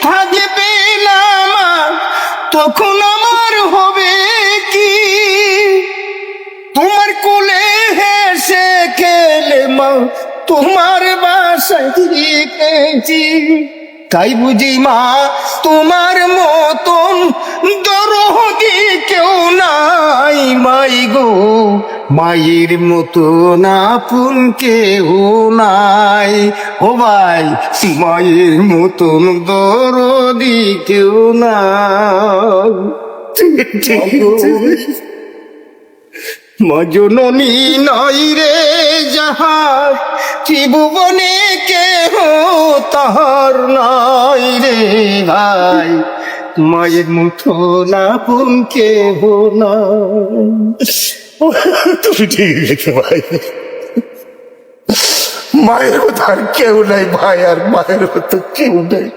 থাকবে না মা তখন আমার হবে কি? তোমার কোলে হেসে খেলে মা তোমার বাসায় গেছি। তাই বুঝি মা তোমার মতন দরদি কেউ নাই মাই গো, মায়ের মতন আপন কেউ নাই। ও ভাই, মায়ের মতন দরদি কেউ নাই। মা জননী নাই রে যাহার, ত্রিভুবনে কেহ তাহার নাই রে ভাই, মায়ের মতন আপন কেহ নাই। তুমি ঠিক গেছো ভাই, মায়ের মতো আর কেউ নাই ভাই, আর মায়ের মতো কেউ নেই।